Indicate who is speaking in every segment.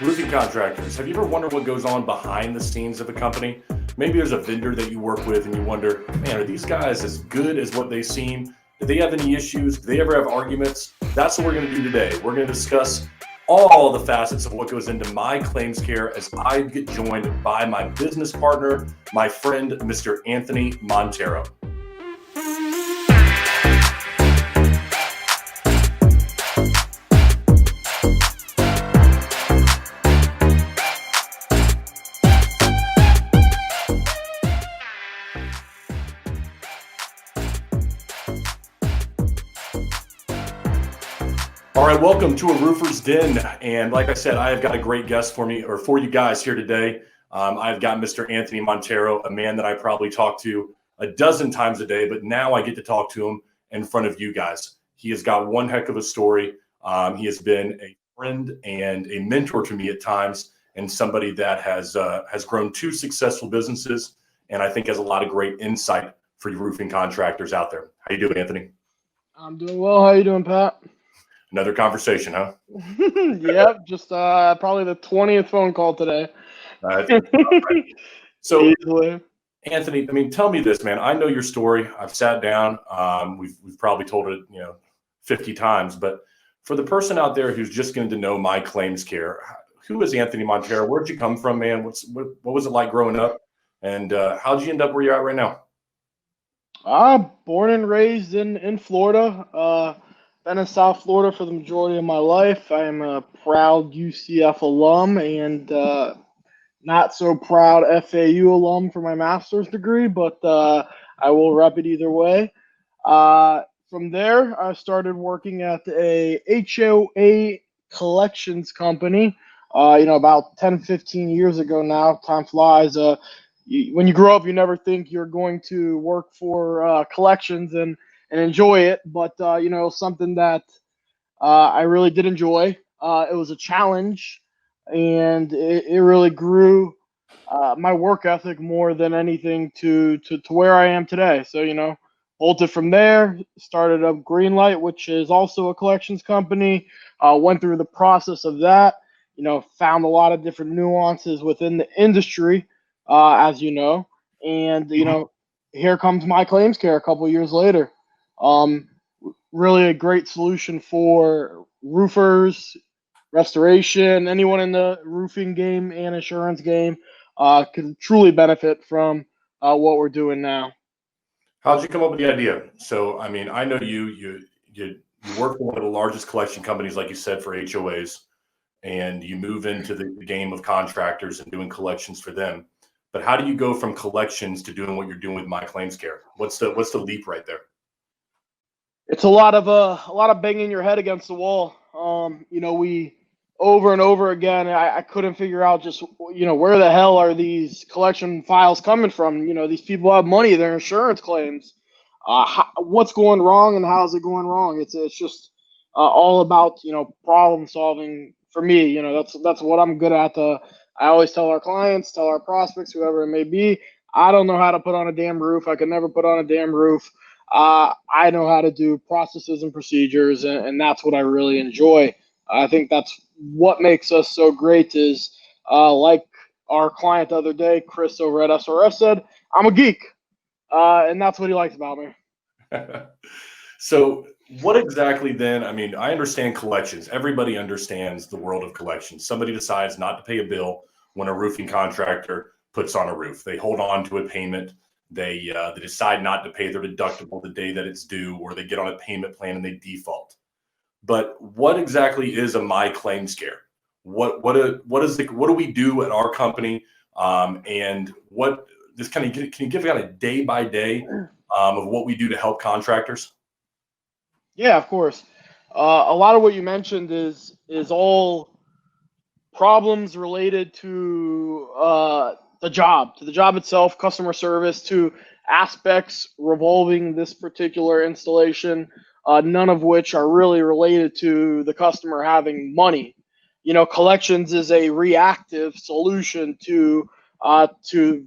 Speaker 1: Roofing contractors, have you ever wondered what goes on behind the scenes of a company? Maybe there's a vendor that you work with and you wonder, man, are these guys as good as what they seem? Do they have any issues? Do they ever have arguments? That's what we're going to do today. We're going to discuss all the facets of what goes into my claims care as I get joined by my business partner, my friend, Mr. Anthony Montero. All right, welcome to A Roofer's Den. And like I said, I have got a great guest for you guys here today. I've got Mr. Anthony Montero, a man that I probably talk to a dozen times a day, but now I get to talk to him in front of you guys. He has got one heck of a story. He has been a friend and a mentor to me at times, and somebody that has grown two successful businesses, and I think has a lot of great insight for you roofing contractors out there. How you doing, Anthony?
Speaker 2: I'm doing well. How you doing, Pat?
Speaker 1: Another conversation, huh?
Speaker 2: Yep, just probably the 20th phone call today.
Speaker 1: So,
Speaker 2: easily.
Speaker 1: Anthony, I mean, tell me this, man. I know your story. I've sat down. We've probably told it, 50 times. But for the person out there who's just getting to know my claims care, who is Anthony Montero? Where'd you come from, man? What was it like growing up? And how'd you end up where you're at right now?
Speaker 2: Born and raised in Florida. Been in South Florida for the majority of my life. I am a proud UCF alum and not so proud FAU alum for my master's degree, but I will rep it either way. From there, I started working at a HOA collections company, about 10, 15 years ago now. Time flies. When you grow up, you never think you're going to work for collections and enjoy it, but something that I really did enjoy. It was a challenge, and it really grew my work ethic more than anything to where I am today. So bolted from there, started up Greenlight, which is also a collections company. Went through the process of that. Found a lot of different nuances within the industry, as you know, and here comes my claims care a couple years later. Really a great solution for roofers, restoration, anyone in the roofing game and insurance game could truly benefit from what we're doing now.
Speaker 1: How'd you come up with the idea? So, I mean, I know you work for one of the largest collection companies, like you said, for HOAs, and you move into the game of contractors and doing collections for them. But how do you go from collections to doing what you're doing with my claims care? What's the leap right there?
Speaker 2: It's a lot of banging your head against the wall. We over and over again. I couldn't figure out just where the hell are these collection files coming from? These people have money, their insurance claims. What's going wrong and how is it going wrong? It's just all about problem solving for me. That's what I'm good at. I always tell our clients, tell our prospects, whoever it may be, I don't know how to put on a damn roof. I could never put on a damn roof. I know how to do processes and procedures, and that's what I really enjoy. I think that's what makes us so great is, like our client the other day, Chris over at SRF said, I'm a geek, and that's what he likes about me.
Speaker 1: So what exactly then, I mean, I understand collections. Everybody understands the world of collections. Somebody decides not to pay a bill when a roofing contractor puts on a roof. They hold on to a payment. They decide not to pay their deductible the day that it's due, or they get on a payment plan and they default. But what exactly is a my claims care? What do we do at our company? And what this can you give kind of day by day of what we do to help contractors?
Speaker 2: Yeah, of course. A lot of what you mentioned is all problems related to the job itself, customer service, to aspects revolving this particular installation, none of which are really related to the customer having money. Collections is a reactive solution to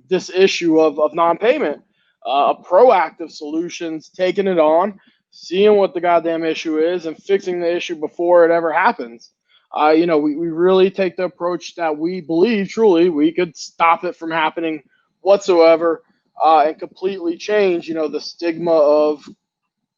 Speaker 2: this issue of non-payment. A proactive solution's taking it on, seeing what the goddamn issue is, and fixing the issue before it ever happens. We really take the approach that we believe truly we could stop it from happening whatsoever, and completely change, the stigma of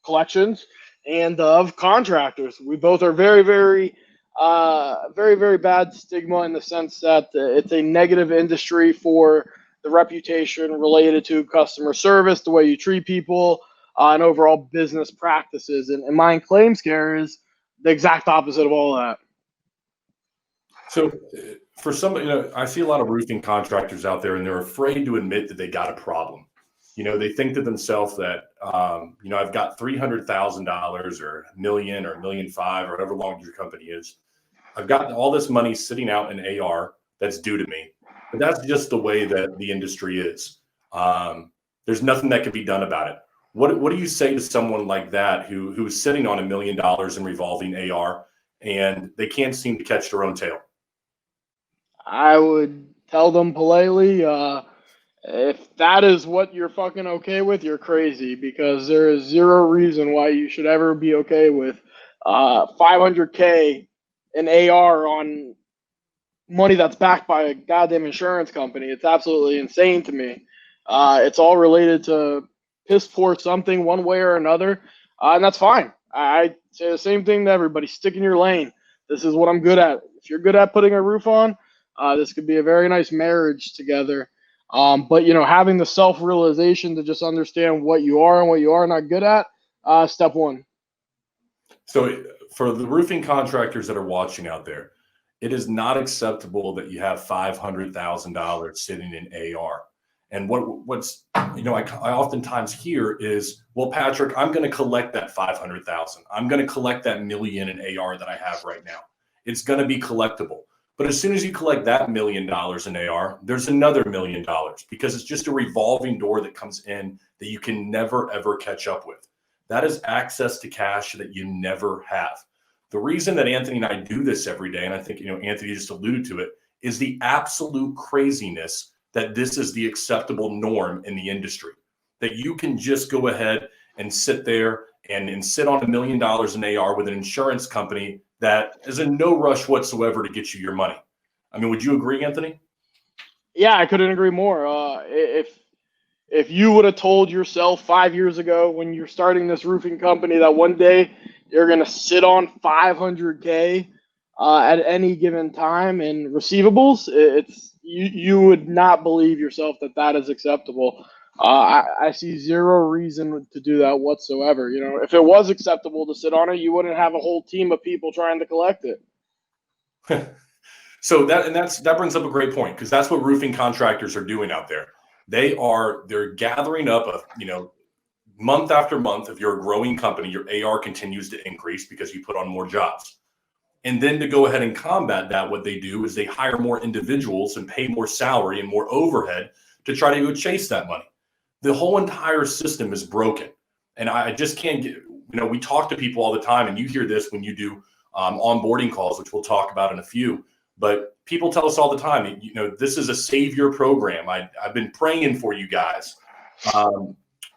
Speaker 2: collections and of contractors. We both are very, very, very, very bad stigma in the sense that it's a negative industry for the reputation related to customer service, the way you treat people, and overall business practices. And mine claims care is the exact opposite of all of that.
Speaker 1: So for some, I see a lot of roofing contractors out there, and they're afraid to admit that they got a problem. They think to themselves that, I've got $300,000 or a million or $1.5 million or whatever long your company is. I've got all this money sitting out in AR that's due to me, but that's just the way that the industry is. There's nothing that can be done about it. What do you say to someone like that who's sitting on $1 million in revolving AR and they can't seem to catch their own tail?
Speaker 2: I would tell them politely, if that is what you're fucking okay with, you're crazy, because there is zero reason why you should ever be okay with $500K in AR on money that's backed by a goddamn insurance company. It's absolutely insane to me. It's all related to piss poor something one way or another, and that's fine. I say the same thing to everybody: stick in your lane. This is what I'm good at. If you're good at putting a roof on, this could be a very nice marriage together. But having the self-realization to just understand what you are and what you are not good at, step one.
Speaker 1: So for the roofing contractors that are watching out there, it is not acceptable that you have $500,000 sitting in AR. And what's I oftentimes hear is, well, Patrick, I'm going to collect that 500,000. I'm going to collect that million in AR that I have right now. It's going to be collectible. But as soon as you collect that $1 million in AR, there's another $1 million, because it's just a revolving door that comes in that you can never, ever catch up with. That is access to cash that you never have. The reason that Anthony and I do this every day, and I think, Anthony just alluded to it, is the absolute craziness that this is the acceptable norm in the industry, that you can just go ahead and sit there and sit on $1 million in AR with an insurance company that is in no rush whatsoever to get you your money. I mean, would you agree, Anthony?
Speaker 2: Yeah, I couldn't agree more. If you would have told yourself 5 years ago when you're starting this roofing company that one day you're going to sit on $500K at any given time in receivables, you would not believe yourself that is acceptable. I see zero reason to do that whatsoever. If it was acceptable to sit on it, you wouldn't have a whole team of people trying to collect it.
Speaker 1: So that brings up a great point, because that's what roofing contractors are doing out there. They're gathering up month after month. If you're a growing company, your AR continues to increase because you put on more jobs. And then to go ahead and combat that, what they do is they hire more individuals and pay more salary and more overhead to try to go chase that money. The whole entire system is broken. And I just can't get, we talk to people all the time, and you hear this when you do onboarding calls, which we'll talk about in a few. But people tell us all the time, this is a savior program. I've been praying for you guys.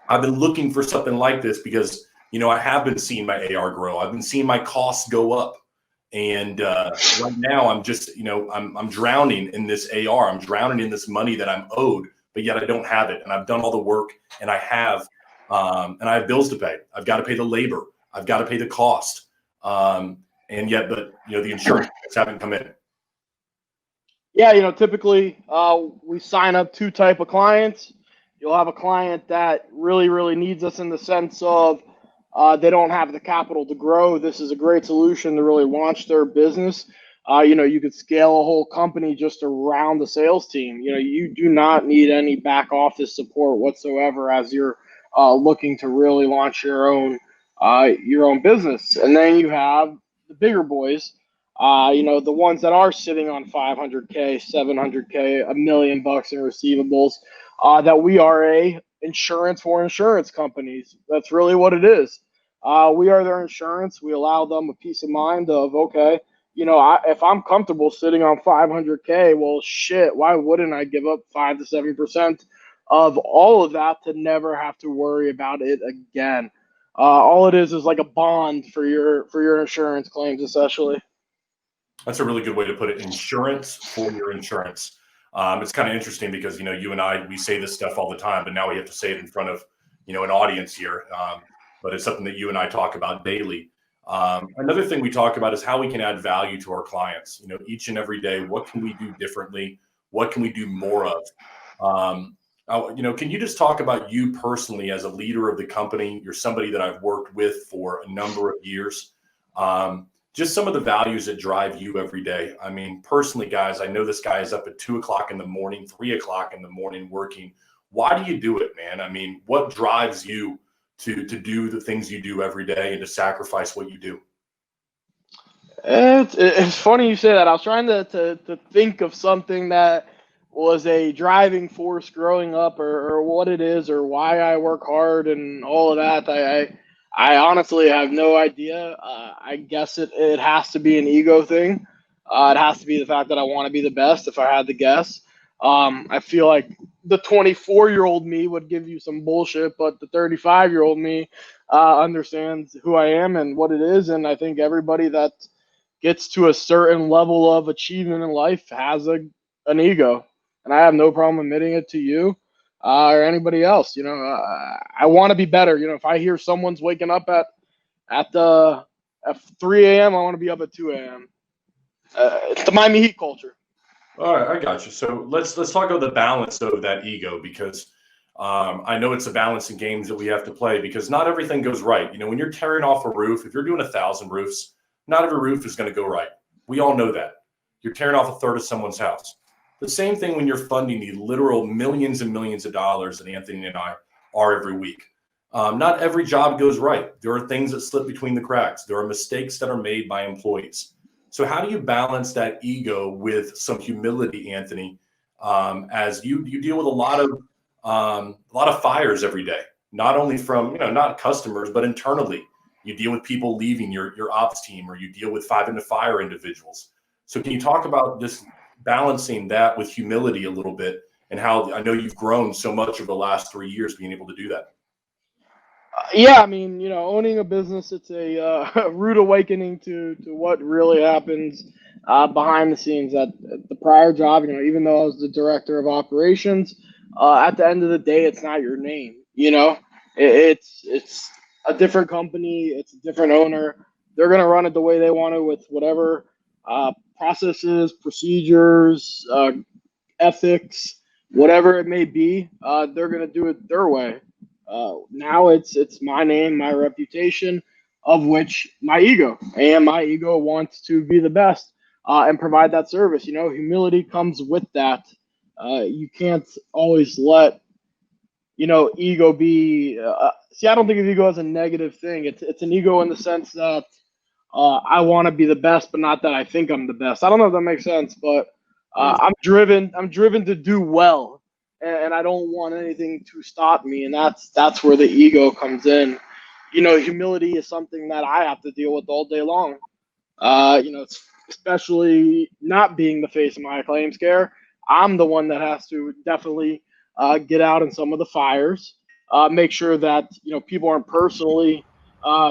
Speaker 1: I've been looking for something like this because, I have been seeing my AR grow. I've been seeing my costs go up. And right now I'm just, I'm drowning in this AR. I'm drowning in this money that I'm owed, but yet I don't have it. And I've done all the work, and I have bills to pay. I've got to pay the labor. I've got to pay the cost. The insurance haven't come in.
Speaker 2: Yeah, typically we sign up two type of clients. You'll have a client that really, really needs us in the sense of they don't have the capital to grow. This is a great solution to really launch their business. You could scale a whole company just around the sales team. You do not need any back office support whatsoever as you're looking to really launch your own business. And then you have the bigger boys, the ones that are sitting on 500K, 700K, $1 million in receivables. That we are a insurance for insurance companies. That's really what it is. We are their insurance. We allow them a peace of mind of, okay, if I'm comfortable sitting on 500K, well, shit, why wouldn't I give up 5 to 7% of all of that to never have to worry about it again? All it is like a bond for your insurance claims, essentially.
Speaker 1: That's a really good way to put it. Insurance for your insurance. It's kind of interesting because, you and I, we say this stuff all the time, but now we have to say it in front of, an audience here. But it's something that you and I talk about daily. Another thing we talk about is how we can add value to our clients. Each and every day, what can we do differently? What can we do more of? Can you just talk about you personally as a leader of the company? You're somebody that I've worked with for a number of years. Just some of the values that drive you every day. I mean, personally, guys, I know this guy is up at 2:00 in the morning, 3:00 in the morning working. Why do you do it, man? I mean, what drives you to do the things you do every day and to sacrifice what you do?
Speaker 2: It's funny you say that. I was trying to think of something that was a driving force growing up, or what it is, or why I work hard and all of that. I honestly have no idea. I guess it has to be an ego thing. It has to be the fact that I want to be the best, if I had to guess. I feel like the 24-year-old me would give you some bullshit, but the 35-year-old me understands who I am and what it is. And I think everybody that gets to a certain level of achievement in life has an ego. And I have no problem admitting it to you or anybody else. I want to be better. If I hear someone's waking up at 3 a.m., I want to be up at 2 a.m. It's the Miami Heat culture.
Speaker 1: All right, I got you. So let's talk about the balance of that ego, because I know it's a balancing games that we have to play, because not everything goes right. When you're tearing off a roof, if you're doing 1,000 roofs, not every roof is going to go right. We all know that. You're tearing off a third of someone's house. The same thing when you're funding the literal millions and millions of dollars that Anthony and I are every week. Not every job goes right. There are things that slip between the cracks. There are mistakes that are made by employees. So how do you balance that ego with some humility, Anthony, as you deal with a lot of fires every day, not only from not customers, but internally. You deal with people leaving your ops team, or you deal with having to fire individuals. So can you talk about just balancing that with humility a little bit, and how I know you've grown so much over the last 3 years being able to do that?
Speaker 2: Yeah, I mean, owning a business, it's a rude awakening to what really happens behind the scenes. At the prior job, even though I was the director of operations, at the end of the day, it's not your name. It's a different company, it's a different owner. They're gonna run it the way they want to, with whatever processes, procedures, ethics, whatever it may be. They're gonna do it their way. Now it's my name, my reputation, of which my ego wants to be the best and provide that service. Humility comes with that. You can't always let ego be. See, I don't think of ego as a negative thing. It's an ego in the sense that I want to be the best, but not that I think I'm the best. I don't know if that makes sense, but I'm driven to do well, and I don't want anything to stop me, and that's where the ego comes in. Humility is something that I have to deal with all day long. Especially not being the face of my claims care. I'm the one that has to definitely get out in some of the fires, make sure that people aren't personally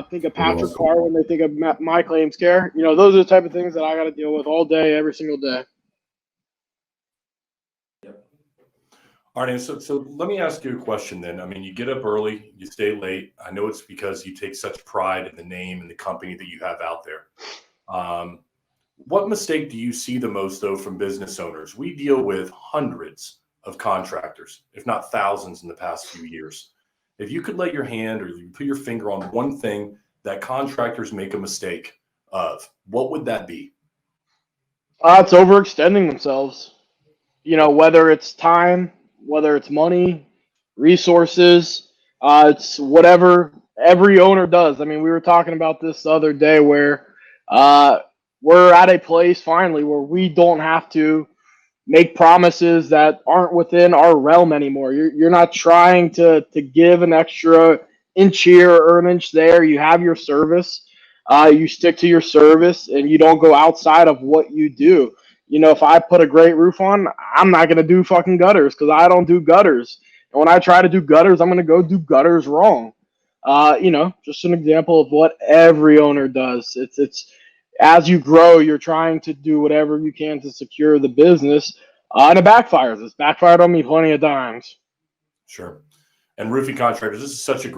Speaker 2: think of Patrick Carr when they think of my claims care. Those are the type of things that I got to deal with all day, every single day.
Speaker 1: All right, so let me ask you a question then. I mean, you get up early, you stay late. I know it's because you take such pride in the name and the company that you have out there. What mistake do you see the most, though, from business owners? We deal with hundreds of contractors, if not thousands, in the past few years. If you could lay your hand or you put your finger on one thing that contractors make a mistake of, what would that be?
Speaker 2: It's overextending themselves. Whether it's time, whether it's money, resources, it's whatever every owner does. I mean, we were talking about this the other day where we're at a place finally where we don't have to make promises that aren't within our realm anymore. You're not trying to give an extra inch here or an inch there. You have your service. You stick to your service, and you don't go outside of what you do. If I put a great roof on, I'm not going to do fucking gutters, because I don't do gutters. And when I try to do gutters, I'm going to go do gutters wrong. Just an example of what every owner does. as you grow, you're trying to do whatever you can to secure the business, and it backfires. It's backfired on me plenty of times.
Speaker 1: Sure. And roofing contractors, this is such a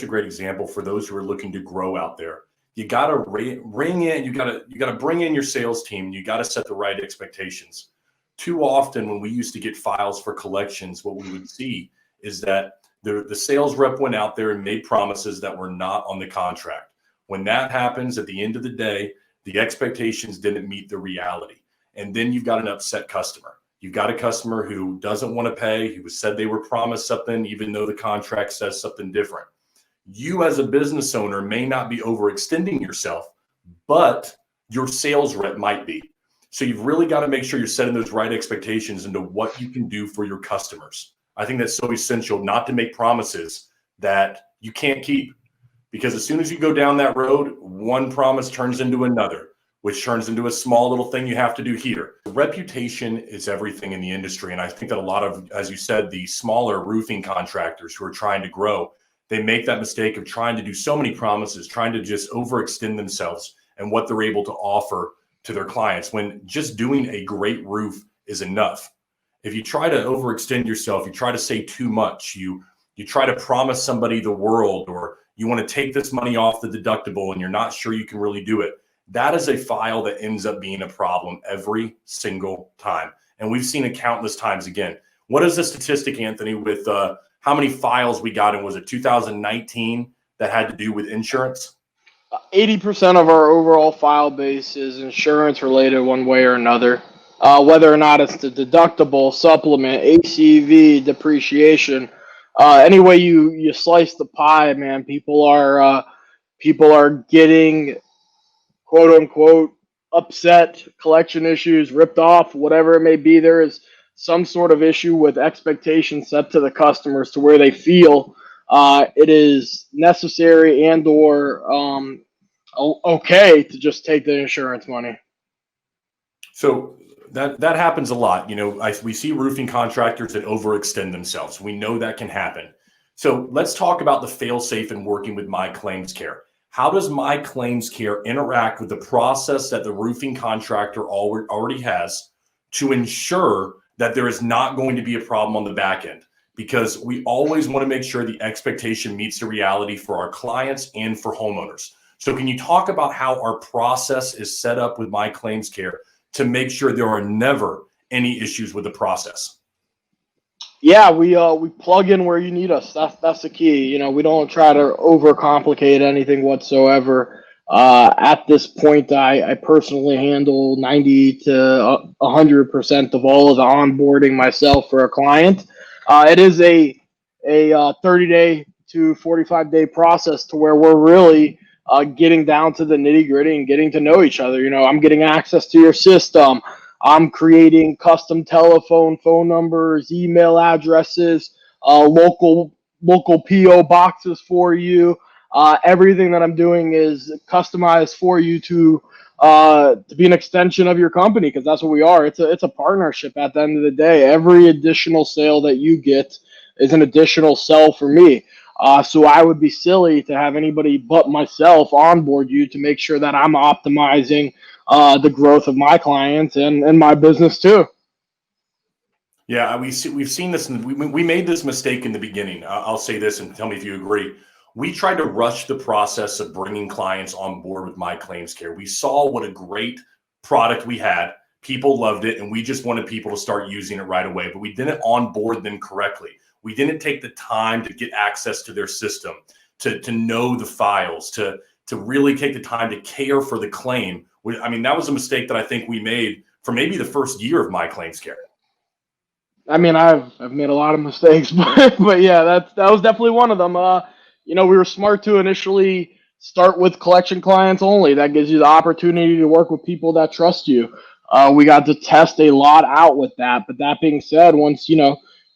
Speaker 1: great example for those who are looking to grow out there. You got to bring in your sales team. You got to set the right expectations. Too often when we used to get files for collections, what we would see is that the sales rep went out there and made promises that were not on the contract. When that happens, at the end of the day, the expectations didn't meet the reality. And then you've got an upset customer. You've got a customer who doesn't want to pay, who said they were promised something, even though the contract says something different. You as a business owner may not be overextending yourself, but your sales rep might be. So you've really got to make sure you're setting those right expectations into what you can do for your customers. I think that's so essential, not to make promises that you can't keep. Because as soon as you go down that road, one promise turns into another, which turns into a small little thing you have to do here. Reputation is everything in the industry. And I think that a lot of, as you said, the smaller roofing contractors who are trying to grow, they make that mistake of trying to do so many promises, trying to just overextend themselves and what they're able to offer to their clients, when just doing a great roof is enough. If you try to overextend yourself, you try to say too much, you try to promise somebody the world, or you want to take this money off the deductible and you're not sure you can really do it, that is a file that ends up being a problem every single time. And we've seen it countless times again. What is the statistic, Anthony, with how many files we got in, was it 2019, that had to do with insurance?
Speaker 2: 80% of our overall file base is insurance related one way or another. Whether or not it's the deductible, supplement, ACV, depreciation, any way you slice the pie, man, people are getting quote unquote upset, collection issues, ripped off, whatever it may be. There is some sort of issue with expectations set to the customers to where they feel it is necessary and or okay to just take the insurance money.
Speaker 1: So that happens a lot. We see roofing contractors that overextend themselves. We know that can happen. So let's talk about the fail-safe in working with My Claims Care. How does My Claims Care interact with the process that the roofing contractor already has to ensure that there is not going to be a problem on the back end? Because we always want to make sure the expectation meets the reality for our clients and for homeowners. So can you talk about how our process is set up with My Claims Care to make sure there are never any issues with the process?
Speaker 2: Yeah, we plug in where you need us. That's the key. We don't try to overcomplicate anything whatsoever. At this point, I personally handle 90 to 100% of all of the onboarding myself for a client. It is a 30-day to 45-day process to where we're really getting down to the nitty-gritty and getting to know each other. I'm getting access to your system. I'm creating custom phone numbers, email addresses, local PO boxes for you. Everything that I'm doing is customized for you to be an extension of your company, because that's what we are. It's a partnership at the end of the day. Every additional sale that you get is an additional sell for me. So I would be silly to have anybody but myself onboard you to make sure that I'm optimizing the growth of my clients and my business too.
Speaker 1: Yeah, we've seen this, and we made this mistake in the beginning. I'll say this, and tell me if you agree. We tried to rush the process of bringing clients on board with My Claims Care. We saw what a great product we had. People loved it, and we just wanted people to start using it right away. But we didn't onboard them correctly. We didn't take the time to get access to their system, to know the files, to really take the time to care for the claim. That was a mistake that I think we made for maybe the first year of My Claims Care.
Speaker 2: I've made a lot of mistakes, but yeah, that was definitely one of them. We were smart to initially start with collection clients only. That gives you the opportunity to work with people that trust you. We got to test a lot out with that. But that being said, once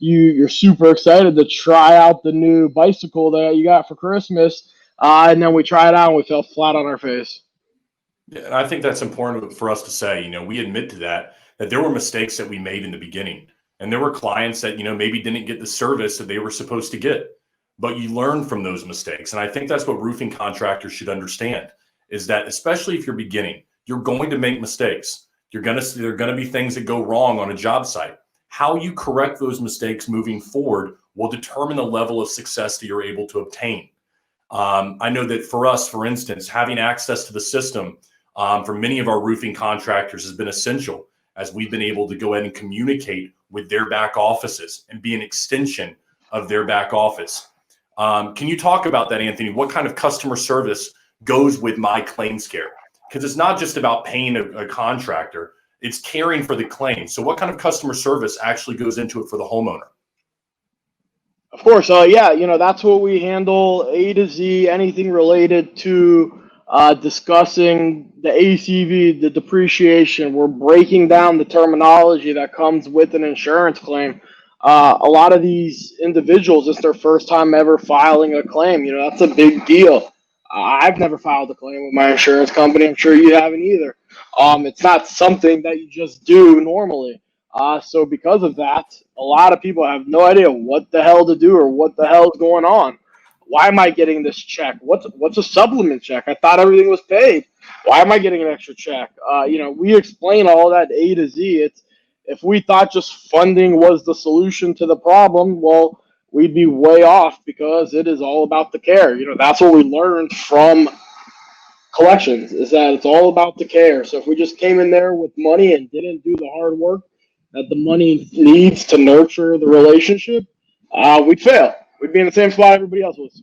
Speaker 2: you're super excited to try out the new bicycle that you got for Christmas, and then we try it out and we fell flat on our face.
Speaker 1: Yeah, and I think that's important for us to say. We admit to that there were mistakes that we made in the beginning. And there were clients that, maybe didn't get the service that they were supposed to get, but you learn from those mistakes. And I think that's what roofing contractors should understand, is that especially if you're beginning, you're going to make mistakes. There are going to be things that go wrong on a job site. How you correct those mistakes moving forward will determine the level of success that you're able to obtain. I know that for us, for instance, having access to the system for many of our roofing contractors has been essential, as we've been able to go ahead and communicate with their back offices and be an extension of their back office. Can you talk about that, Anthony? What kind of customer service goes with My Claims Care? Because it's not just about paying a contractor, it's caring for the claim. So what kind of customer service actually goes into it for the homeowner?
Speaker 2: Of course, yeah, that's what we handle, A to Z, anything related to discussing the ACV, the depreciation. We're breaking down the terminology that comes with an insurance claim. A lot of these individuals, it's their first time ever filing a claim. That's a big deal. I've never filed a claim with my insurance company. I'm sure you haven't either. It's not something that you just do normally. So because of that, a lot of people have no idea what the hell to do or what the hell is going on. Why am I getting this check? What's a supplement check? I thought everything was paid. Why am I getting an extra check? We explain all that A to Z. If we thought just funding was the solution to the problem, well, we'd be way off, because it is all about the care. That's what we learned from collections, is that it's all about the care. So if we just came in there with money and didn't do the hard work that the money needs to nurture the relationship, we'd fail. We'd be in the same spot everybody else was.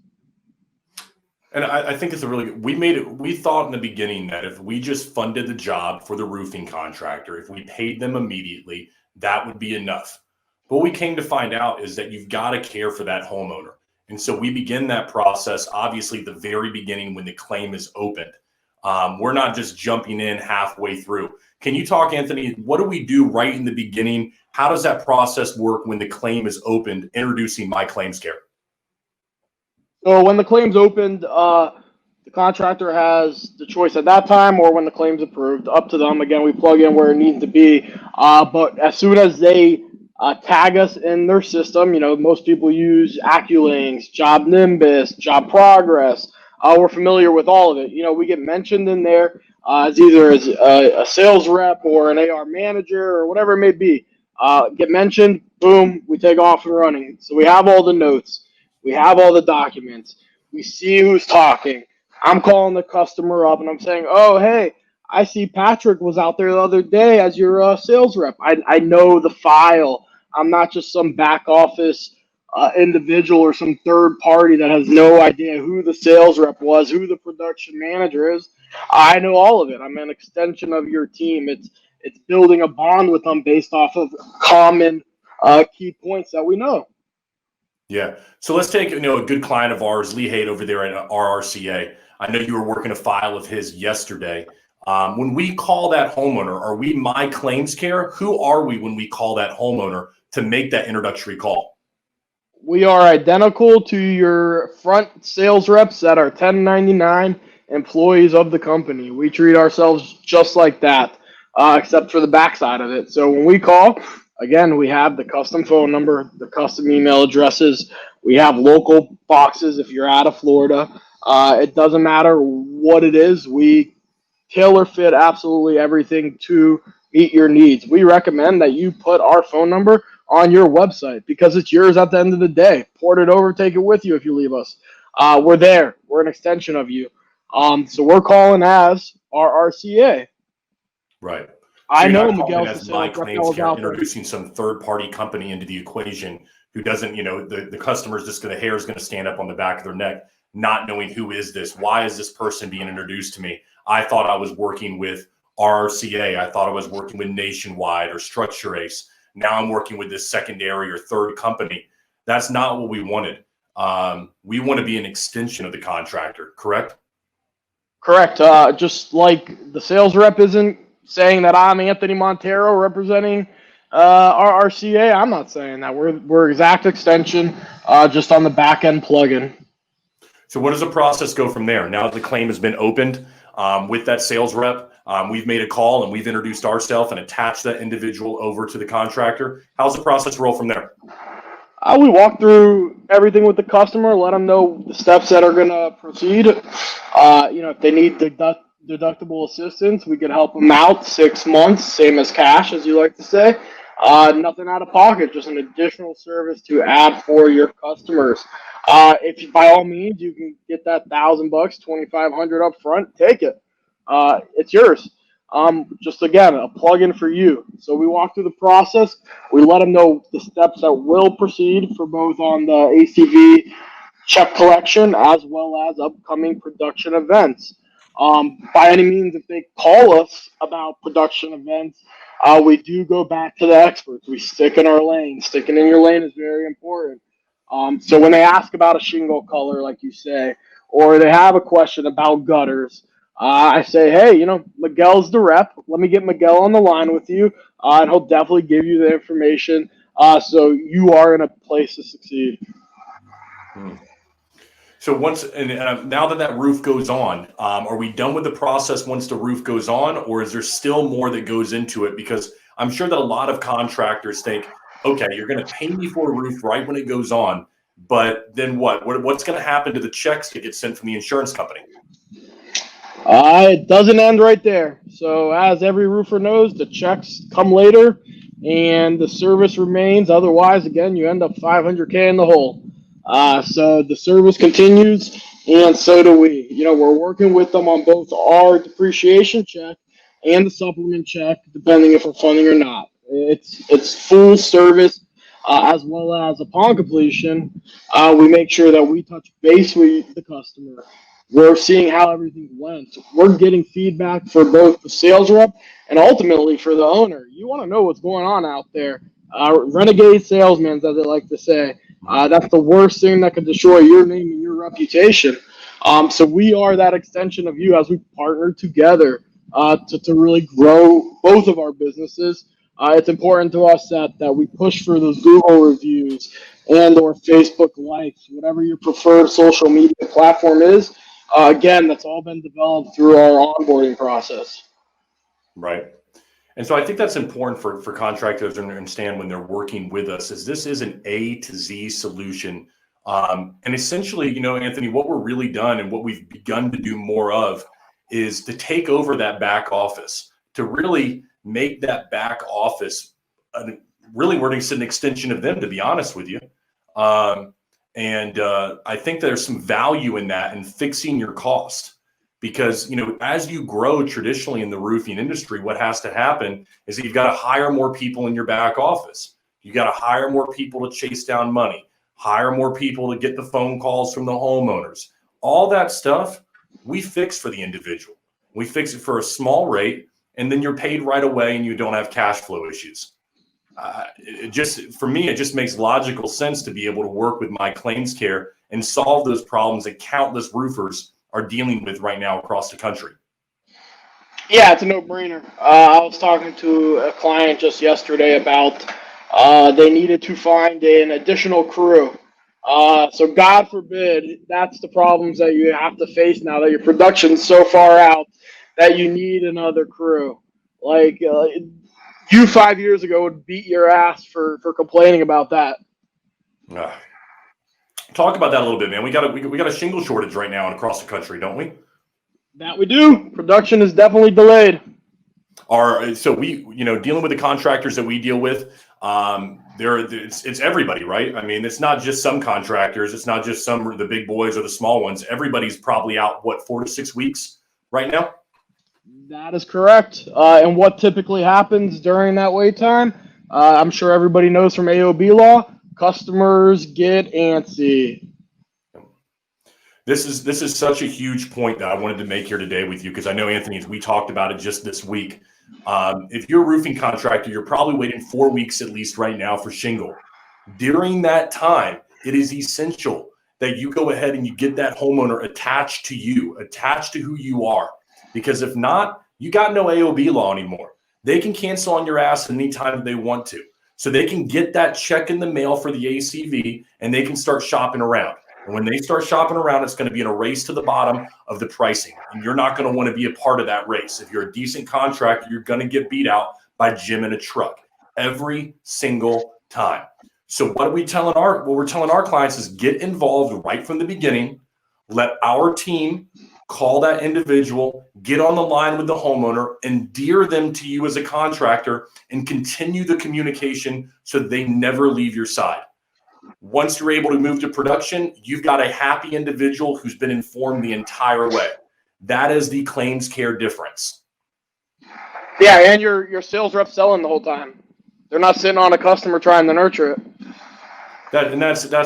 Speaker 1: And I think it's we thought in the beginning that if we just funded the job for the roofing contractor, if we paid them immediately, that would be enough. What we came to find out is that you've got to care for that homeowner. And so we begin that process, obviously, at the very beginning when the claim is opened. We're not just jumping in halfway through. Can you talk, Anthony, what do we do right in the beginning? How does that process work when the claim is opened, introducing My Claims Care?
Speaker 2: So when the claim's opened, the contractor has the choice at that time, or when the claim's approved, up to them. Again, we plug in where it needs to be. But as soon as they tag us in their system, most people use AccuLinks, Job Nimbus, Job Progress. We're familiar with all of it. We get mentioned in there as either as a sales rep or an AR manager or whatever it may be. Get mentioned, boom, we take off and running. So we have all the notes. We have all the documents. We see who's talking. I'm calling the customer up and I'm saying, oh, hey, I see Patrick was out there the other day as your sales rep. I know the file. I'm not just some back office individual or some third party that has no idea who the sales rep was, who the production manager is. I know all of it. I'm an extension of your team. It's building a bond with them based off of common key points that we know.
Speaker 1: Yeah. So let's take a good client of ours, Lee Haight, over there at RRCA. I know you were working a file of his yesterday. When we call that homeowner, are we My Claims Care? Who are we when we call that homeowner to make that introductory call?
Speaker 2: We are identical to your front sales reps that are 1099 employees of the company. We treat ourselves just like that, except for the backside of it. So when we call, again, we have the custom phone number, the custom email addresses. We have local boxes if you're out of Florida. It doesn't matter what it is. We tailor fit absolutely everything to meet your needs. We recommend that you put our phone number on your website because it's yours at the end of the day. Port it over, take it with you if you leave us. We're there. We're an extension of you. So we're calling as RRCA.
Speaker 1: Right. So
Speaker 2: I know Miguel
Speaker 1: as My Claims Care, introducing some third-party company into the equation who doesn't, the customer's just the hair is going to stand up on the back of their neck, not knowing who is this? Why is this person being introduced to me? I thought I was working with RRCA. I thought I was working with Nationwide or Structure Ace. Now I'm working with this secondary or third company. That's not what we wanted. We want to be an extension of the contractor, correct?
Speaker 2: Correct. Just like the sales rep isn't saying that I'm Anthony Montero representing RRCA, I'm not saying that. We're exact extension, just on the back end plugin.
Speaker 1: So what does the process go from there? Now that the claim has been opened with that sales rep, we've made a call and we've introduced ourselves and attached that individual over to the contractor. How's the process roll from there?
Speaker 2: We walk through everything with the customer, let them know the steps that are going to proceed. If they need deductible assistance, we could help them out 6 months, same as cash, as you like to say. Nothing out of pocket, just an additional service to add for your customers. If by all means you can get that $1,000, 2,500 up front, take it. It's yours. Just again, a plug-in for you. So we walk through the process. We let them know the steps that will proceed for both on the ACV check collection as well as upcoming production events. By any means, if they call us about production events, we do go back to the experts. We stick in our lane. Sticking in your lane is very important. So when they ask about a shingle color, like you say, or they have a question about gutters, I say, hey, Miguel's the rep. Let me get Miguel on the line with you, and he'll definitely give you the information so you are in a place to succeed.
Speaker 1: So now that roof goes on, are we done with the process once the roof goes on, or is there still more that goes into it? Because I'm sure that a lot of contractors think, okay, you're going to pay me for a roof right when it goes on, but then what? What's going to happen to the checks that get sent from the insurance company?
Speaker 2: It doesn't end right there. So as every roofer knows, the checks come later and the service remains. Otherwise, again, you end up 500K in the hole. So the service continues, and so do we. We're working with them on both our depreciation check and the supplement check, depending if we're funding or not. It's full service, as well as upon completion, we make sure that we touch base with the customer. We're seeing how everything went. We're getting feedback for both the sales rep and ultimately for the owner. You want to know what's going on out there. Renegade salesmen, as they like to say. That's the worst thing that could destroy your name and your reputation. So we are that extension of you as we partner together to really grow both of our businesses. It's important to us that we push for those Google reviews and or Facebook likes, whatever your preferred social media platform is. Again, that's all been developed through our onboarding process.
Speaker 1: Right. And so I think that's important for contractors to understand when they're working with us, is this is an A to Z solution. And essentially, Anthony, what we're really done and what we've begun to do more of is to take over that back office, to really make that back office really we're an extension of them, to be honest with you. And I think there's some value in that, in fixing your cost, because, as you grow traditionally in the roofing industry, what has to happen is that you've got to hire more people in your back office. You got to hire more people to chase down money, hire more people to get the phone calls from the homeowners. All that stuff we fix for the individual. We fix it for a small rate, and then you're paid right away and you don't have cash flow issues. For me, it just makes logical sense to be able to work with my claims care and solve those problems that countless roofers are dealing with right now across the country.
Speaker 2: Yeah, it's a no-brainer. I was talking to a client just yesterday about they needed to find an additional crew. So God forbid, that's the problems that you have to face now that your production's so far out that you need another crew. Like you 5 years ago would beat your ass for complaining about that.
Speaker 1: Talk about that a little bit, man. We got a shingle shortage right now across the country, don't we?
Speaker 2: That we do. Production is definitely delayed.
Speaker 1: So we, dealing with the contractors that we deal with, it's everybody, right? I mean, it's not just some contractors. It's not just some of the big boys or the small ones. Everybody's probably out, 4 to 6 weeks right now?
Speaker 2: That is correct. And what typically happens during that wait time, I'm sure everybody knows from AOB law, customers get antsy.
Speaker 1: This is such a huge point that I wanted to make here today with you, because I know, Anthony, we talked about it just this week. If you're a roofing contractor, you're probably waiting 4 weeks at least right now for shingle. During that time, it is essential that you go ahead and you get that homeowner attached to you, attached to who you are. Because if not, you got no AOB law anymore. They can cancel on your ass anytime they want to. So they can get that check in the mail for the ACV and they can start shopping around. And when they start shopping around, it's going to be in a race to the bottom of the pricing. And you're not going to want to be a part of that race. If you're a decent contractor, you're going to get beat out by Jim in a truck every single time. So what we're telling our clients is get involved right from the beginning. Let our team call that individual, get on the line with the homeowner, endear them to you as a contractor, and continue the communication so they never leave your side. Once you're able to move to production, you've got a happy individual who's been informed the entire way. That is the claims care difference.
Speaker 2: Yeah, and your sales rep selling the whole time. They're not sitting on a customer trying to nurture it.
Speaker 1: That's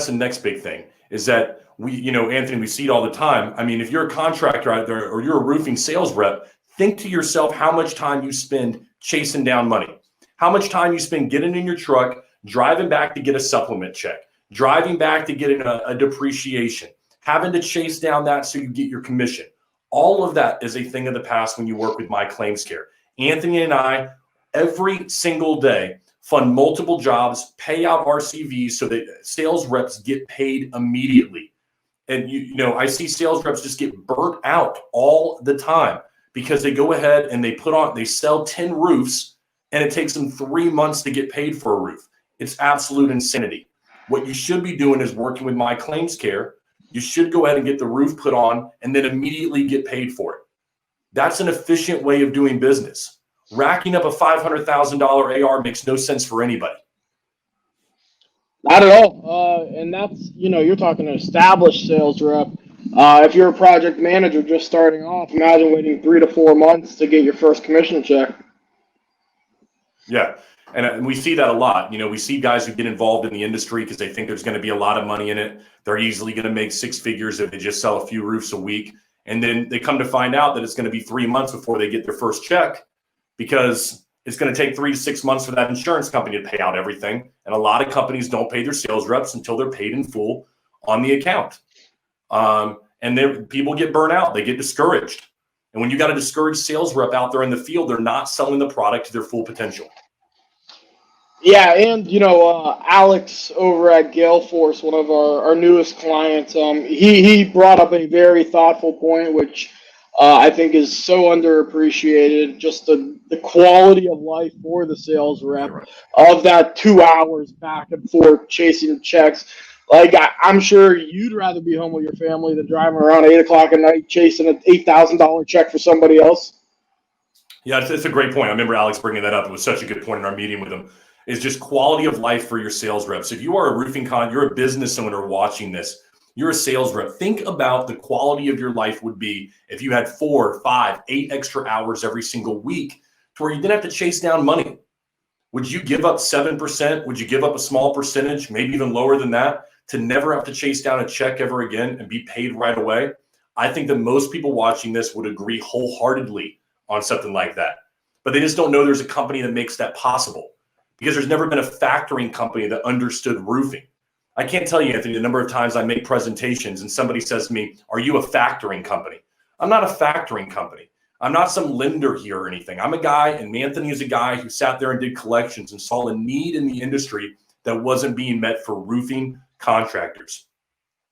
Speaker 1: the next big thing is that Anthony, we see it all the time. I mean, if you're a contractor out there or you're a roofing sales rep, think to yourself how much time you spend chasing down money, how much time you spend getting in your truck, driving back to get a supplement check, driving back to get a depreciation, having to chase down that so you get your commission. All of that is a thing of the past when you work with My Claims Care. Anthony and I, every single day, fund multiple jobs, pay out RCVs so that sales reps get paid immediately. And I see sales reps just get burnt out all the time because they go ahead and they sell 10 roofs and it takes them 3 months to get paid for a roof. It's absolute insanity. What you should be doing is working with My Claims Care. You should go ahead and get the roof put on and then immediately get paid for it. That's an efficient way of doing business. Racking up a $500,000 AR makes no sense for anybody.
Speaker 2: Not at all. And that's, you're talking an established sales rep. If you're a project manager just starting off, imagine waiting 3 to 4 months to get your first commission check.
Speaker 1: Yeah. And we see that a lot. We see guys who get involved in the industry because they think there's going to be a lot of money in it. They're easily going to make 6 figures if they just sell a few roofs a week. And then they come to find out that it's going to be 3 months before they get their first check because it's going to take 3 to 6 months for that insurance company to pay out everything. And a lot of companies don't pay their sales reps until they're paid in full on the account. And then people get burnt out. They get discouraged. And when you got a discouraged sales rep out there in the field, they're not selling the product to their full potential.
Speaker 2: Yeah, and Alex over at Gale Force, one of our newest clients, he brought up a very thoughtful point, which I think is so underappreciated. Just the quality of life for the sales rep of that 2 hours back and forth chasing checks. Like I'm sure you'd rather be home with your family than driving around 8 o'clock at night chasing an $8,000 check for somebody else.
Speaker 1: Yeah, it's a great point. I remember Alex bringing that up. It was such a good point in our meeting with him. Is just quality of life for your sales reps. If you are a roofing you're a business owner watching this, you're a sales rep. Think about the quality of your life would be if you had 4, 5, 8 extra hours every single week to where you didn't have to chase down money. Would you give up 7%? Would you give up a small percentage, maybe even lower than that, to never have to chase down a check ever again and be paid right away? I think that most people watching this would agree wholeheartedly on something like that. But they just don't know there's a company that makes that possible. Because there's never been a factoring company that understood roofing. I can't tell you, Anthony, the number of times I make presentations and somebody says to me, are you a factoring company? I'm not a factoring company. I'm not some lender here or anything. I'm a guy, and Anthony is a guy who sat there and did collections and saw a need in the industry that wasn't being met for roofing contractors.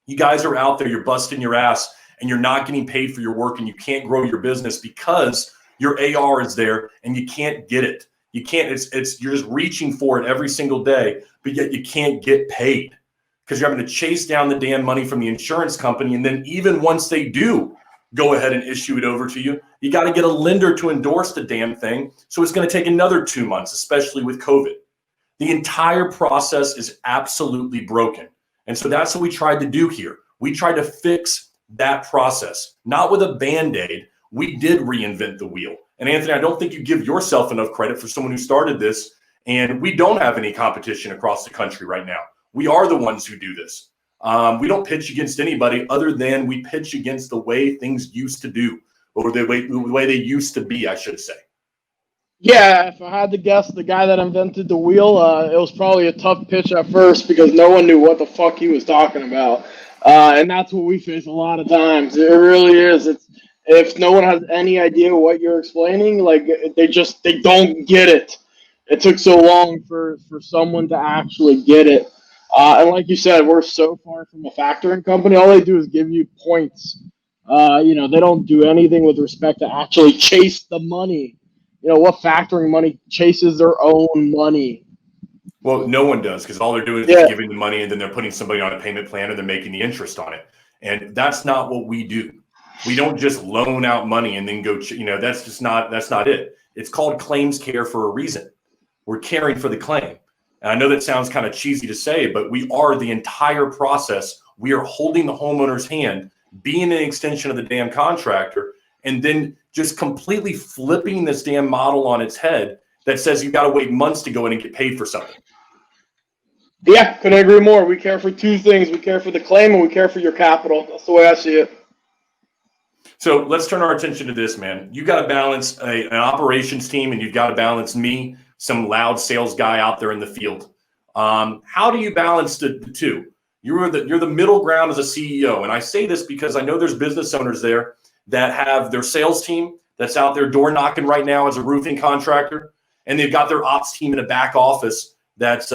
Speaker 1: You guys are out there, you're busting your ass, and you're not getting paid for your work, and you can't grow your business because your AR is there and you can't get it. You can't, you're just reaching for it every single day, but yet you can't get paid because you're having to chase down the damn money from the insurance company. And then even once they do go ahead and issue it over to you, you got to get a lender to endorse the damn thing. So it's going to take another 2 months, especially with COVID. The entire process is absolutely broken. And so that's what we tried to do here. We tried to fix that process, not with a Band-Aid. We did reinvent the wheel. And Anthony, I don't think you give yourself enough credit for someone who started this. And we don't have any competition across the country right now. We are the ones who do this. We don't pitch against anybody other than we pitch against the way things used to do, or the way they used to be, I should say.
Speaker 2: Yeah, if I had to guess, the guy that invented the wheel, it was probably a tough pitch at first because no one knew what the fuck he was talking about. And that's what we face a lot of times. It really is. If no one has any idea what you're explaining, like they don't get it. It took so long for someone to actually get it. And like you said, we're so far from a factoring company. All they do is give you points. They don't do anything with respect to actually chase the money. What factoring money chases their own money?
Speaker 1: Well, no one does, because all they're doing is
Speaker 2: Yeah.
Speaker 1: just giving the money and then they're putting somebody on a payment plan and they're making the interest on it. And that's not what we do. We don't just loan out money and then go, that's not it. It's called claims care for a reason. We're caring for the claim. And I know that sounds kind of cheesy to say, but we are the entire process. We are holding the homeowner's hand, being an extension of the damn contractor, and then just completely flipping this damn model on its head that says you've got to wait months to go in and get paid for something.
Speaker 2: Yeah, couldn't agree more. We care for two things. We care for the claim and we care for your capital. That's the way I see it.
Speaker 1: So let's turn our attention to this, man. You got to balance an operations team, and you've got to balance me, some loud sales guy out there in the field. How do you balance the two? You're the middle ground as a CEO, and I say this because I know there's business owners there that have their sales team that's out there door knocking right now as a roofing contractor, and they've got their ops team in a back office that's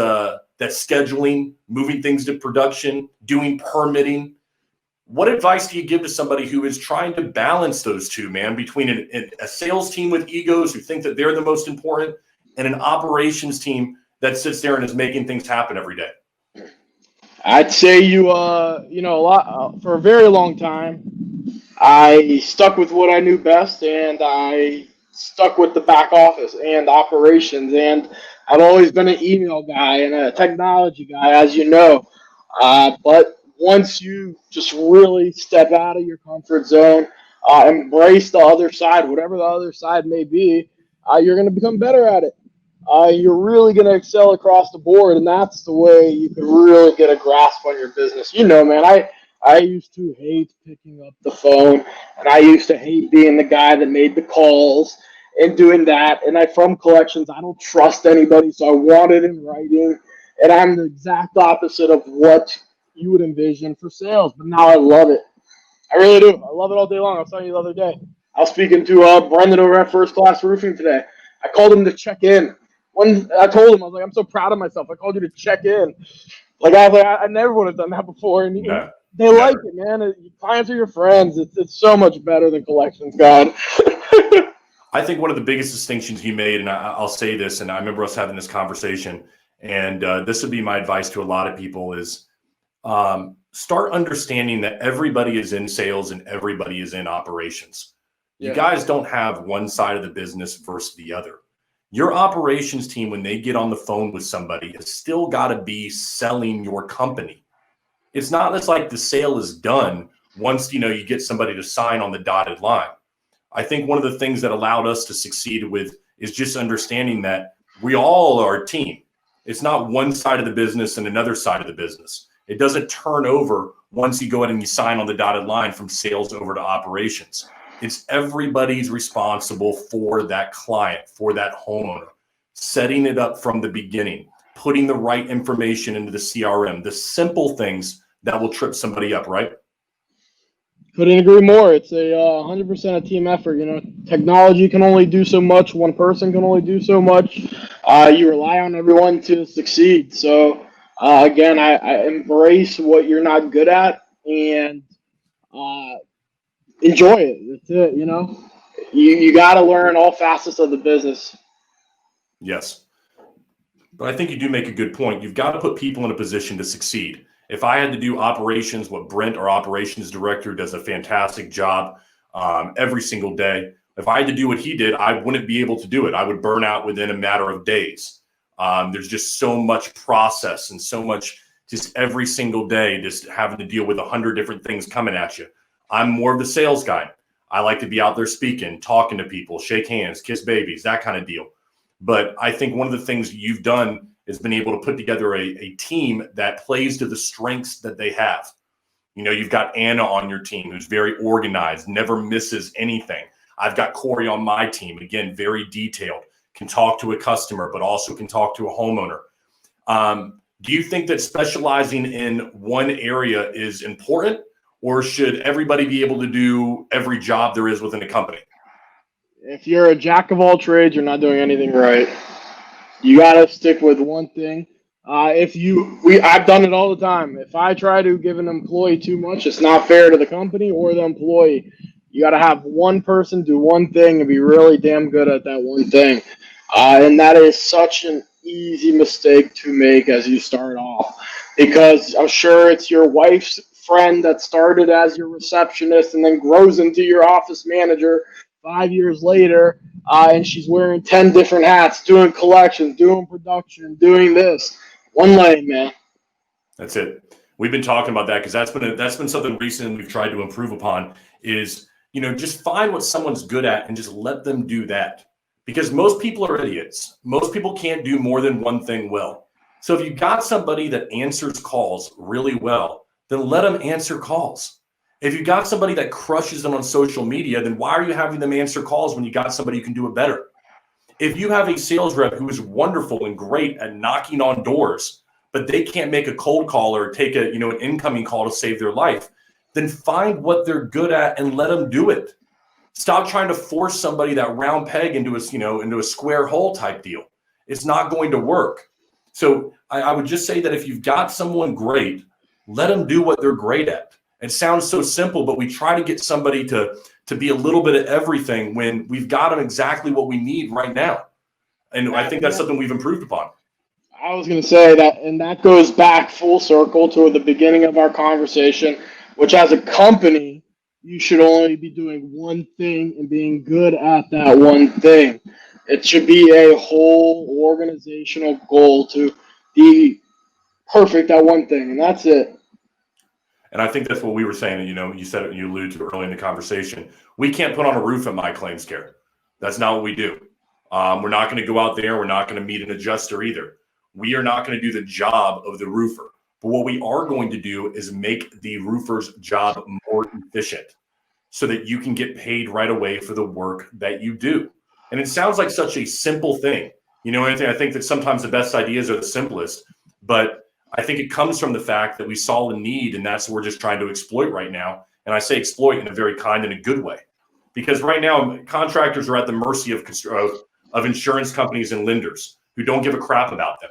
Speaker 1: scheduling, moving things to production, doing permitting. What advice do you give to somebody who is trying to balance those two, man, between a sales team with egos who think that they're the most important and an operations team that sits there and is making things happen every day?
Speaker 2: I'd say a lot for a very long time. I stuck with what I knew best, and I stuck with the back office and operations. And I've always been an email guy and a technology guy, as you know. But once you just really step out of your comfort zone, embrace the other side, whatever the other side may be, you're going to become better at it. You're really going to excel across the board, and that's the way you can really get a grasp on your business. Man, I used to hate picking up the phone, and I used to hate being the guy that made the calls and doing that. And from collections, I don't trust anybody, so I want it in writing. And I'm the exact opposite of what you would envision for sales, but now I love it. I really do. I love it all day long. I was telling you the other day. I was speaking to Brendan over at First Class Roofing today. I called him to check in. When I told him, I was like, I'm so proud of myself. I called you to check in. I never would have done that before. And they like it, man. Clients are your friends. It's so much better than collections, God.
Speaker 1: I think one of the biggest distinctions you made, and I'll say this, and I remember us having this conversation, and this would be my advice to a lot of people is start understanding that everybody is in sales and everybody is in operations. Yeah. You guys don't have one side of the business versus the other. Your operations team, when they get on the phone with somebody, has still got to be selling your company. It's not just like the sale is done once you get somebody to sign on the dotted line. I think one of the things that allowed us to succeed with is just understanding that we all are a team. It's not one side of the business and another side of the business. It doesn't turn over once you go in and you sign on the dotted line from sales over to operations. It's everybody's responsible for that client, for that homeowner, setting it up from the beginning, putting the right information into the CRM, the simple things that will trip somebody up, right?
Speaker 2: Couldn't agree more. It's a 100% a team effort. Technology can only do so much. One person can only do so much. You rely on everyone to succeed. So, again, I embrace what you're not good at and enjoy it. That's it. You got to learn all facets of the business.
Speaker 1: Yes. But I think you do make a good point. You've got to put people in a position to succeed. If I had to do operations, what Brent, our operations director, does a fantastic job every single day. If I had to do what he did, I wouldn't be able to do it. I would burn out within a matter of days. There's just so much process and so much just every single day, just having to deal with 100 different things coming at you. I'm more of the sales guy. I like to be out there speaking, talking to people, shake hands, kiss babies, that kind of deal. But I think one of the things you've done is been able to put together a team that plays to the strengths that they have. You've got Anna on your team, who's very organized, never misses anything. I've got Corey on my team, again, very detailed, can talk to a customer, but also can talk to a homeowner. Do you think that specializing in one area is important, or should everybody be able to do every job there is within a company?
Speaker 2: If you're a jack of all trades, you're not doing anything right. You got to stick with one thing. I've done it all the time. If I try to give an employee too much, it's not fair to the company or the employee. You got to have one person do one thing and be really damn good at that one thing. And that is such an easy mistake to make as you start off, because I'm sure it's your wife's friend that started as your receptionist and then grows into your office manager 5 years later, and she's wearing 10 different hats, doing collections, doing production, doing this. One lane, man.
Speaker 1: That's it. We've been talking about that because that's been something recently we've tried to improve upon is, just find what someone's good at and just let them do that. Because most people are idiots. Most people can't do more than one thing well. So if you got somebody that answers calls really well, then let them answer calls. If you got somebody that crushes them on social media, then why are you having them answer calls when you got somebody who can do it better? If you have a sales rep who is wonderful and great at knocking on doors, but they can't make a cold call or take an incoming call to save their life, then find what they're good at and let them do it. Stop trying to force somebody that round peg into a square hole type deal. It's not going to work. So I would just say that if you've got someone great, let them do what they're great at. It sounds so simple, but we try to get somebody to be a little bit of everything when we've got them exactly what we need right now. And I think that's something we've improved upon.
Speaker 2: I was going to say that, and that goes back full circle to the beginning of our conversation, which as a company, you should only be doing one thing and being good at that one thing. It should be a whole organizational goal to be perfect at one thing, and that's it.
Speaker 1: And I think that's what we were saying. You said it, you alluded to early in the conversation. We can't put on a roof at My Claims Care. That's not what we do. We're not going to go out there. We're not going to meet an adjuster either. We are not going to do the job of the roofer. But what we are going to do is make the roofer's job more efficient so that you can get paid right away for the work that you do. And it sounds like such a simple thing. Anthony, I think that sometimes the best ideas are the simplest, but I think it comes from the fact that we saw the need, and that's what we're just trying to exploit right now. And I say exploit in a very kind and a good way, because right now contractors are at the mercy of insurance companies and lenders who don't give a crap about them.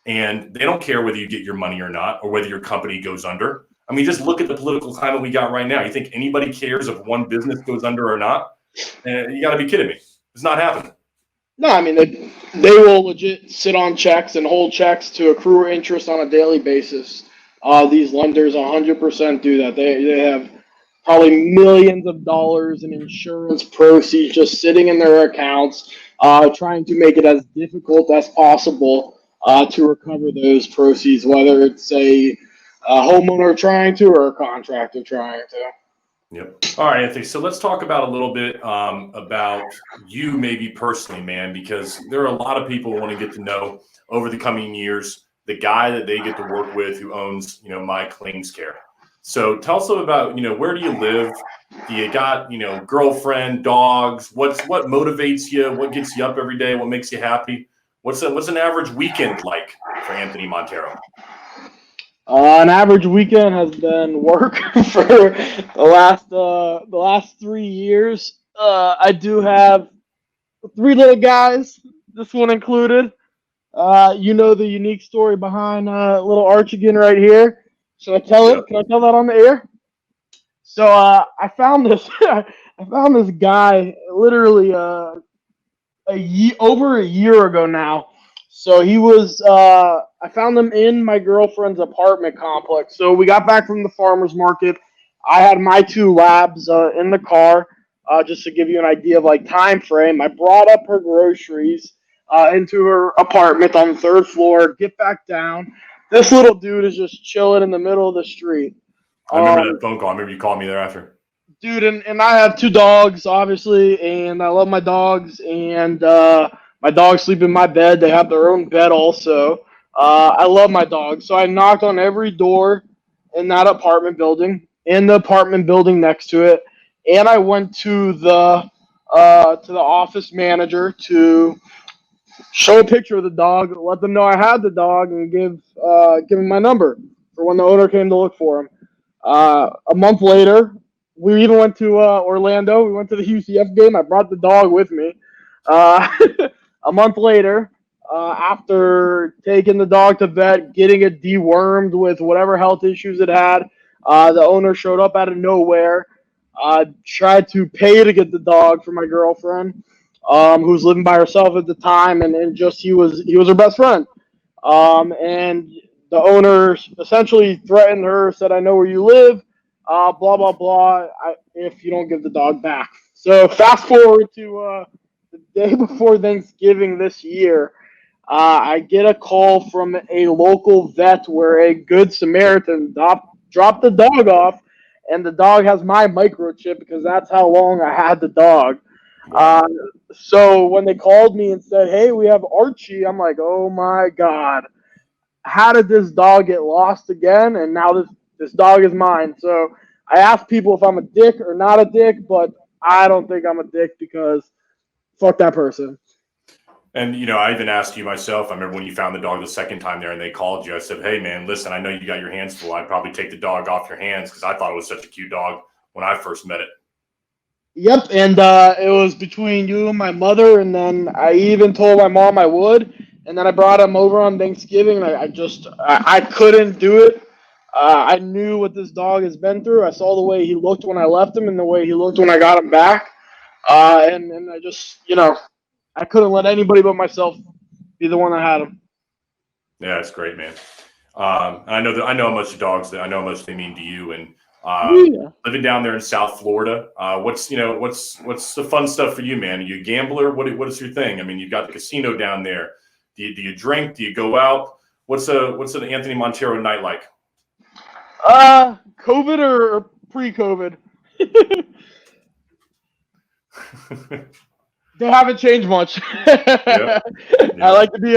Speaker 1: And they don't care whether you get your money or not, or whether your company goes under. I mean, just look at the political climate we got right now. You think anybody cares if one business goes under or not? You got to be kidding me. It's not happening.
Speaker 2: No, I mean, they will legit sit on checks and hold checks to accrue interest on a daily basis. These lenders 100% do that. They have probably millions of dollars in insurance proceeds just sitting in their accounts, trying to make it as difficult as possible to recover those proceeds, whether it's a homeowner trying to or a contractor trying to.
Speaker 1: Yep. All right, Anthony. So let's talk about a little bit about you maybe personally, man, because there are a lot of people who want to get to know over the coming years the guy that they get to work with who owns, My Claims Care. So tell us about, where do you live? Do you got, girlfriend, dogs? What motivates you? What gets you up every day? What makes you happy? What's an average weekend like for Anthony Montero?
Speaker 2: An average weekend has been work for the last 3 years. I do have 3 little guys, this one included. The unique story behind little Archigan right here. Should I tell it? Can I tell that on the air? So I found this guy literally over a year ago now. So he was, I found him in my girlfriend's apartment complex. So we got back from the farmer's market. I had my 2 labs in the car, just to give you an idea of time frame. I brought up her groceries into her apartment on the 3rd floor, get back down. This little dude is just chilling in the middle of the street.
Speaker 1: I remember that phone call. I remember you called me thereafter.
Speaker 2: Dude, and I have 2 dogs, obviously, and I love my dogs, and my dogs sleep in my bed. They have their own bed also. I love my dogs. So I knocked on every door in that apartment building, in the apartment building next to it, and I went to the office manager to show a picture of the dog, let them know I had the dog, and give him my number for when the owner came to look for him. A month later, we even went to Orlando. We went to the UCF game. I brought the dog with me. A month later, after taking the dog to vet, getting it dewormed with whatever health issues it had, the owner showed up out of nowhere, tried to pay to get the dog for my girlfriend. who was living by herself at the time, and just he was her best friend. And the owner essentially threatened her, said, "I know where you live, blah blah blah. If you don't give the dog back." So fast forward to the day before Thanksgiving this year. I get a call from a local vet where a good Samaritan dropped the dog off, and the dog has my microchip because that's how long I had the dog.
Speaker 1: Wow.
Speaker 2: So when they called me and said, "Hey, we have Archie," I'm like, "Oh my God, how did this dog get lost again?" And now this dog is mine. So I asked people if I'm a dick or not a dick, but I don't think I'm a dick because fuck that person.
Speaker 1: And, you know, I even asked you myself. I remember when you found the dog the second time there and they called you. I said, "Hey, man, listen, I know you got your hands full. I'd probably take the dog off your hands because I thought it was such a cute dog when I first met it."
Speaker 2: Yep, and it was between you and my mother, and then I even told my mom I would, and then I brought him over on Thanksgiving, and I couldn't do it. I knew what this dog has been through. I saw the way he looked when I left him and the way he looked when I got him back, and I just, I couldn't let anybody but myself be the one that had him.
Speaker 1: Yeah, it's great, man. I know how much I know how much they mean to you. And
Speaker 2: Yeah.
Speaker 1: living down there in South Florida, what's the fun stuff for you, man? Are you a gambler? What is your thing? I mean, you've got the casino down there. Do you drink? Do you go out? What's an Anthony Montero night like?
Speaker 2: COVID or pre-COVID? They haven't changed much.
Speaker 1: Yep.
Speaker 2: I like to be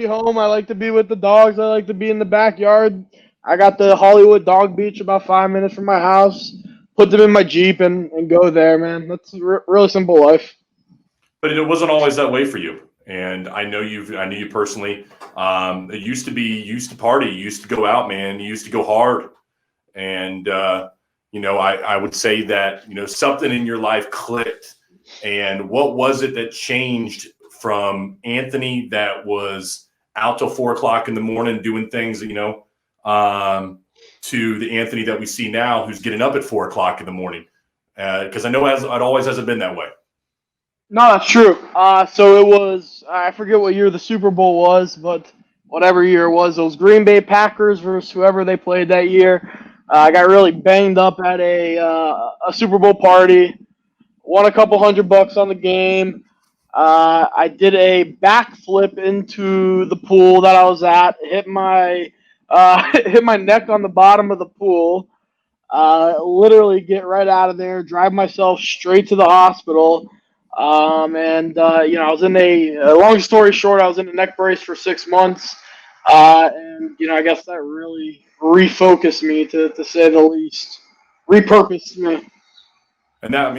Speaker 2: home. I like to be with the dogs. I like to be in the backyard. I got the Hollywood Dog Beach about 5 minutes from my house. Put them in my Jeep and go there, man. That's a really simple life.
Speaker 1: But it wasn't always that way for you. And I knew you personally. It used to be, you used to party, you used to go out, man. You used to go hard. And, I would say that, something in your life clicked. And what was it that changed from Anthony that was out till 4 o'clock in the morning doing things, to the Anthony that we see now who's getting up at 4 o'clock in the morning? Because I know it always hasn't been that way.
Speaker 2: No, that's true. So it was, I forget what year the Super Bowl was, but whatever year it was, those Green Bay Packers versus whoever they played that year. I got really banged up at a Super Bowl party. Won a couple $100 on the game. I did a backflip into the pool that I was at. Hit my hit my neck on the bottom of the pool. Literally get right out of there. Drive myself straight to the hospital. I was in long story short, I was in a neck brace for 6 months. I guess that really refocused me, to say the least. Repurposed me.
Speaker 1: And that,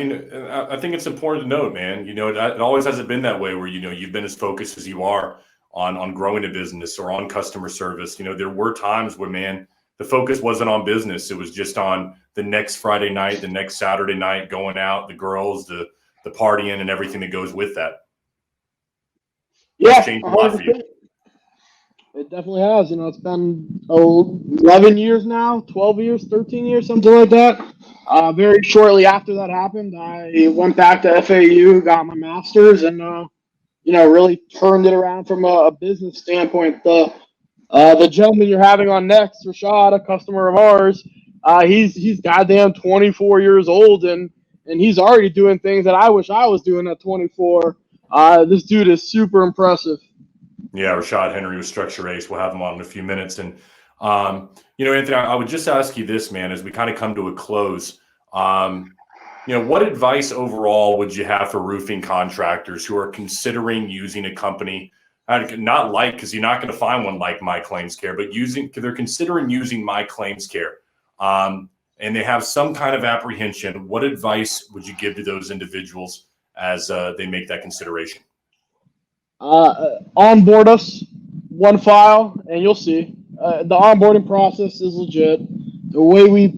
Speaker 1: I think it's important to note, man, it always hasn't been that way where, you've been as focused as you are on growing a business or on customer service. There were times where, man, the focus wasn't on business. It was just on the next Friday night, the next Saturday night, going out, the girls, the partying and everything that goes with that.
Speaker 2: Yeah,
Speaker 1: it's changed a lot for you.
Speaker 2: It definitely has. It's been 11 years now, 12 years, 13 years, something like that. Very shortly after that happened, I went back to FAU, got my master's, and really turned it around from a business standpoint. The gentleman you're having on next, Rashad, a customer of ours, he's goddamn 24 years old, and he's already doing things that I wish I was doing at 24. This dude is super impressive.
Speaker 1: Yeah, Rashad Henry with Structure Ace. We'll have him on in a few minutes. And, Anthony, I would just ask you this, man, as we kind of come to a close. What advice overall would you have for roofing contractors who are considering using a company, not like, because you're not going to find one like My Claims Care, but they're considering using My Claims Care, and they have some kind of apprehension? What advice would you give to those individuals as they make that consideration?
Speaker 2: Onboard us, one file, and you'll see. The onboarding process is legit. The way we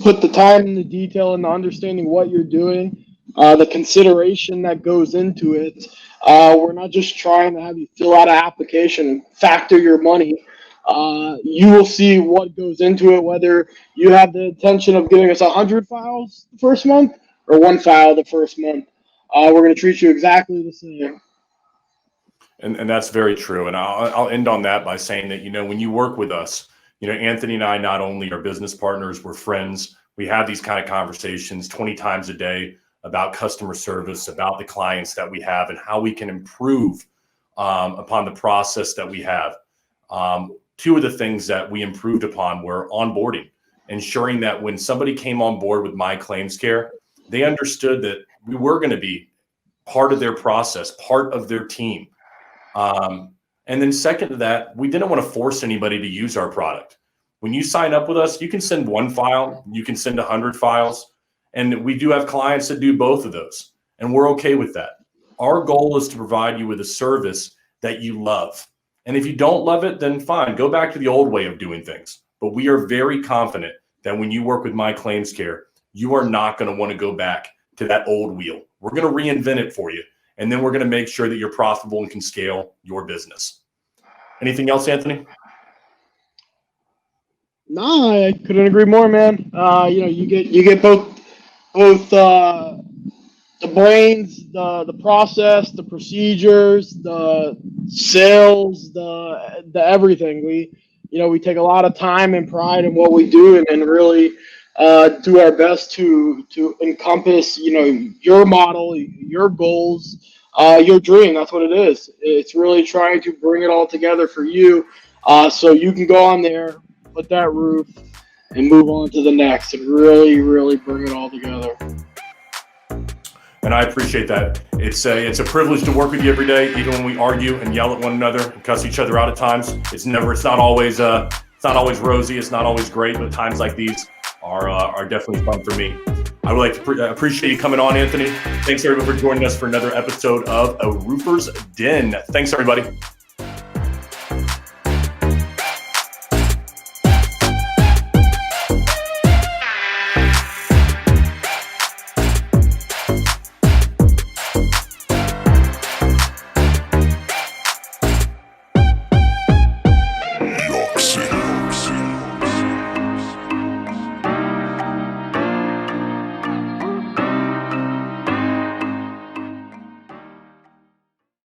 Speaker 2: put the time and the detail into understanding what you're doing, the consideration that goes into it. We're not just trying to have you fill out an application and factor your money. You will see what goes into it, whether you have the intention of giving us 100 files the first month or one file the first month. we're going to treat you exactly the same.
Speaker 1: And that's very true. And I'll end on that by saying that, when you work with us, Anthony and I not only are business partners, we're friends. We have these kind of conversations 20 times a day about customer service, about the clients that we have, and how we can improve upon the process that we have. Two of the things that we improved upon were onboarding, ensuring that when somebody came on board with My Claims Care, they understood that we were going to be part of their process, part of their team. And then second to that, we didn't want to force anybody to use our product. When you sign up with us, you can send one file, you can send 100 files, and we do have clients that do both of those, and we're okay with that. Our goal is to provide you with a service that you love. And if you don't love it, then fine, go back to the old way of doing things. But we are very confident that when you work with My Claims Care, you are not going to want to go back to that old wheel. We're going to reinvent it for you. And then we're going to make sure that you're profitable and can scale your business. Anything else, Anthony?
Speaker 2: No, I couldn't agree more, man. You get both the brains, the process, the procedures, the sales, the everything. We take a lot of time and pride in what we do, and really do our best to encompass, your model, your goals, your dream. That's what it is. It's really trying to bring it all together for you, so you can go on there, put that roof, and move on to the next, and really, really bring it all together.
Speaker 1: And I appreciate that. It's a privilege to work with you every day, even when we argue and yell at one another and cuss each other out at times. It's not always rosy. It's not always great, but times like these are definitely fun for me. I would like to appreciate you coming on, Anthony. Thanks everybody for joining us for another episode of A Roofer's Den. Thanks everybody.